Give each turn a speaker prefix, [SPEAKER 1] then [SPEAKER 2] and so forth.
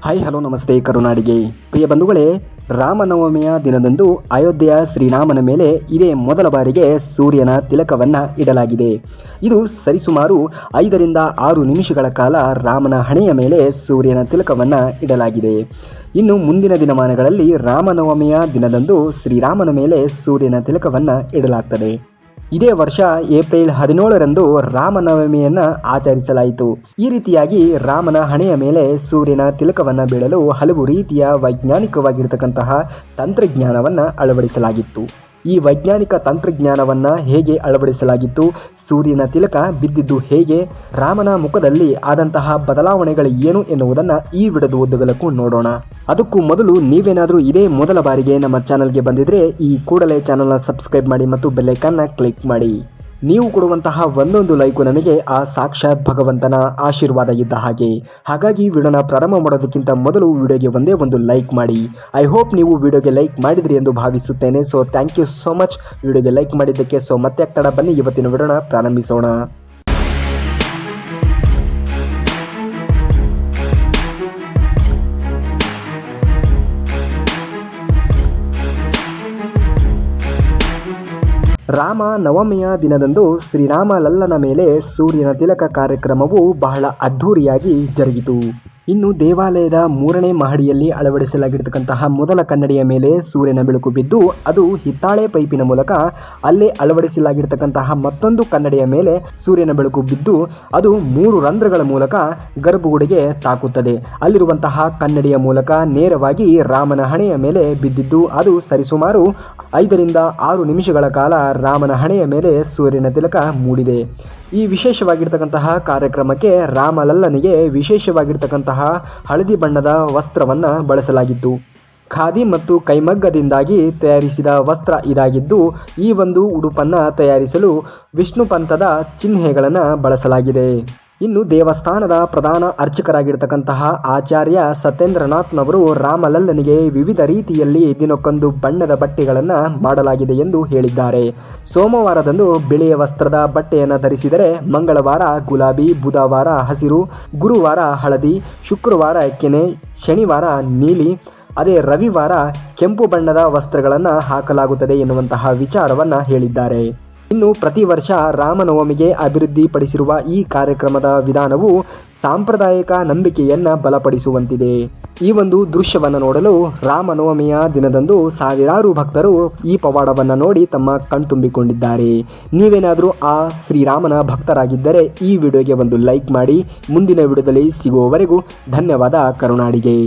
[SPEAKER 1] Hi hello ನಮಸ್ತೆ ಕರುನಾಡಿಗೆ ಪ್ರಿಯ ಬಂಧುಗಳೇ, ರಾಮನವಮಿಯ ದಿನದಂದು ಅಯೋಧ್ಯೆಯ ಶ್ರೀರಾಮನ ಮೇಲೆ ಇದೇ ಮೊದಲ ಬಾರಿಗೆ ಸೂರ್ಯನ ತಿಲಕವನ್ನು ಇಡಲಾಗಿದೆ. ಇದು ಸರಿಸುಮಾರು 5ರಿಂದ 6 ನಿಮಿಷಗಳ ಕಾಲ ರಾಮನ ಹಣೆಯ ಮೇಲೆ ಸೂರ್ಯನ ತಿಲಕವನ್ನು ಇಡಲಾಗಿದೆ. ಇನ್ನು ಮುಂದಿನ ದಿನಮಾನಗಳಲ್ಲಿ ರಾಮನವಮಿಯ ದಿನದಂದು ಶ್ರೀರಾಮನ ಮೇಲೆ ಸೂರ್ಯನ ತಿಲಕವನ್ನು ಇಡಲಾಗ್ತದೆ. ಇದೇ ವರ್ಷ ಏಪ್ರಿಲ್ 17ರಂದು ರಾಮನವಮಿಯನ್ನು ಆಚರಿಸಲಾಯಿತು. ಈ ರೀತಿಯಾಗಿ ರಾಮನ ಹಣೆಯ ಮೇಲೆ ಸೂರ್ಯನ ತಿಲಕವನ್ನು ಬೀಳಲು ಹಲವು ರೀತಿಯ ವೈಜ್ಞಾನಿಕವಾಗಿರತಕ್ಕಂತಹ ತಂತ್ರಜ್ಞಾನವನ್ನು ಅಳವಡಿಸಲಾಗಿತ್ತು. ಈ ವೈಜ್ಞಾನಿಕ ತಂತ್ರಜ್ಞಾನವನ್ನು ಹೇಗೆ ಅಳವಡಿಸಲಾಗಿತ್ತು, ಸೂರ್ಯನ ತಿಲಕ ಬಿದ್ದಿದ್ದು ಹೇಗೆ, ರಾಮನ ಮುಖದಲ್ಲಿ ಆದಂತಹ ಬದಲಾವಣೆಗಳು ಏನು ಎನ್ನುವುದನ್ನು ಈ ವಿಡಿಯೋದ ಉದ್ದಗಲಕ್ಕೂ ನೋಡೋಣ. ಅದಕ್ಕೂ ಮೊದಲು ನೀವೇನಾದರೂ ಇದೇ ಮೊದಲ ಬಾರಿಗೆ ನಮ್ಮ ಚಾನಲ್ಗೆ ಬಂದಿದ್ರೆ ಈ ಕೂಡಲೇ ಚಾನಲ್ನ ಸಬ್ಸ್ಕ್ರೈಬ್ ಮಾಡಿ ಮತ್ತು ಬೆಲ್ ಐಕಾನ್ನ ಕ್ಲಿಕ್ ಮಾಡಿ. ನೀವು ಕೊಡುವಂತಹ ಒಂದೊಂದು ಲೈಕು ನಮಗೆ ಆ ಸಾಕ್ಷಾತ್ ಭಗವಂತನ ಆಶೀರ್ವಾದ ಇದ್ದ ಹಾಗೆ. ಹಾಗಾಗಿ ವಿಡಿಯೋನ ಪ್ರಾರಂಭ ಮಾಡೋದಕ್ಕಿಂತ ಮೊದಲು ವಿಡಿಯೋಗೆ ಒಂದೇ ಒಂದು ಲೈಕ್ ಮಾಡಿ. ಐ ಹೋಪ್ ನೀವು ವಿಡಿಯೋಗೆ ಲೈಕ್ ಮಾಡಿದ್ರಿ ಎಂದು ಭಾವಿಸುತ್ತೇನೆ. So thank you so much ವಿಡಿಯೋಗೆ ಲೈಕ್ ಮಾಡಿದ್ದಕ್ಕೆ. ಸೊ ಮತ್ತೆ ಆಗ್ತಾಡ ಬನ್ನಿ ಇವತ್ತಿನ ವಿಡಿಯೋನ ಪ್ರಾರಂಭಿಸೋಣ. ರಾಮ ನವಮಿಯ ದಿನದಂದು ಶ್ರೀರಾಮ ಲಲ್ಲನ ಮೇಲೆ ಸೂರ್ಯನ ತಿಲಕ ಕಾರ್ಯಕ್ರಮವು ಬಹಳ ಅದ್ಧೂರಿಯಾಗಿ ಜರುಗಿತು. ಇನ್ನು ದೇವಾಲಯದ 3ನೇ ಮಹಡಿಯಲ್ಲಿ ಅಳವಡಿಸಲಾಗಿರ್ತಕ್ಕಂತಹ ಮೊದಲ ಕನ್ನಡಿಯ ಮೇಲೆ ಸೂರ್ಯನ ಬೆಳಕು ಬಿದ್ದು ಅದು ಹಿತ್ತಾಳೆ ಪೈಪಿನ ಮೂಲಕ ಅಲ್ಲೇ ಅಳವಡಿಸಲಾಗಿರ್ತಕ್ಕಂತಹ ಮತ್ತೊಂದು ಕನ್ನಡಿಯ ಮೇಲೆ ಸೂರ್ಯನ ಬೆಳಕು ಬಿದ್ದು ಅದು 3 ರಂಧ್ರಗಳ ಮೂಲಕ ಗರ್ಭಗುಡಿಗೆ ತಾಕುತ್ತದೆ. ಅಲ್ಲಿರುವಂತಹ ಕನ್ನಡಿಯ ಮೂಲಕ ನೇರವಾಗಿ ರಾಮನ ಹಣೆಯ ಮೇಲೆ ಬಿದ್ದಿದ್ದು ಅದು ಸರಿಸುಮಾರು 5ರಿಂದ 6 ನಿಮಿಷಗಳ ಕಾಲ ರಾಮನ ಹಣೆಯ ಮೇಲೆ ಸೂರ್ಯನ ತಿಲಕ ಮೂಡಿದೆ. ಈ ವಿಶೇಷವಾಗಿರ್ತಕ್ಕಂತಹ ಕಾರ್ಯಕ್ರಮಕ್ಕೆ ರಾಮಲಲ್ಲನಿಗೆ ವಿಶೇಷವಾಗಿರ್ತಕ್ಕಂತಹ ಹಳದಿ ಬಣ್ಣದ ವಸ್ತ್ರವನ್ನು ಬಳಸಲಾಗಿತ್ತು. ಖಾದಿ ಮತ್ತು ಕೈಮಗ್ಗದಿಂದಾಗಿ ತಯಾರಿಸಿದ ವಸ್ತ್ರ ಇದಾಗಿದ್ದು ಈ ಒಂದು ಉಡುಪನ್ನು ತಯಾರಿಸಲು ವಿಷ್ಣು ಪಂಥದ ಚಿಹ್ನೆಗಳನ್ನು ಬಳಸಲಾಗಿದೆ. ಇನ್ನು ದೇವಸ್ಥಾನದ ಪ್ರಧಾನ ಅರ್ಚಕರಾಗಿರ್ತಕ್ಕಂತಹ ಆಚಾರ್ಯ ಸತ್ಯೇಂದ್ರನಾಥ್ನವರು ರಾಮಲಲ್ಲನಿಗೆ ವಿವಿಧ ರೀತಿಯಲ್ಲಿ ದಿನಕ್ಕೊಂದು ಬಣ್ಣದ ಬಟ್ಟೆಗಳನ್ನು ಮಾಡಲಾಗಿದೆ ಎಂದು ಹೇಳಿದ್ದಾರೆ. ಸೋಮವಾರದಂದು ಬಿಳಿಯ ವಸ್ತ್ರದ ಬಟ್ಟೆಯನ್ನು ಧರಿಸಿದರೆ, ಮಂಗಳವಾರ ಗುಲಾಬಿ, ಬುಧವಾರ ಹಸಿರು, ಗುರುವಾರ ಹಳದಿ, ಶುಕ್ರವಾರ ಕೆನೆ, ಶನಿವಾರ ನೀಲಿ, ಅದೇ ರವಿವಾರ ಕೆಂಪು ಬಣ್ಣದ ವಸ್ತ್ರಗಳನ್ನು ಹಾಕಲಾಗುತ್ತದೆ ಎನ್ನುವಂತಹ ವಿಚಾರವನ್ನು ಹೇಳಿದ್ದಾರೆ. ಇನ್ನು ಪ್ರತಿ ವರ್ಷ ರಾಮನವಮಿಗೆ ಅಭಿವೃದ್ಧಿಪಡಿಸಿರುವ ಈ ಕಾರ್ಯಕ್ರಮದ ವಿಧಾನವು ಸಾಂಪ್ರದಾಯಿಕ ನಂಬಿಕೆಯನ್ನು ಬಲಪಡಿಸುವಂತಿದೆ. ಈ ಒಂದು ದೃಶ್ಯವನ್ನು ನೋಡಲು ರಾಮನವಮಿಯ ದಿನದಂದು ಸಾವಿರಾರು ಭಕ್ತರು ಈ ಪವಾಡವನ್ನು ನೋಡಿ ತಮ್ಮ ಕಣ್ತುಂಬಿಕೊಂಡಿದ್ದಾರೆ. ನೀವೇನಾದರೂ ಆ ಶ್ರೀರಾಮನ ಭಕ್ತರಾಗಿದ್ದರೆ ಈ ವಿಡಿಯೋಗೆ ಒಂದು ಲೈಕ್ ಮಾಡಿ. ಮುಂದಿನ ವಿಡಿಯೋದಲ್ಲಿ ಸಿಗುವವರೆಗೂ ಧನ್ಯವಾದ ಕರುನಾಡಿಗೆ.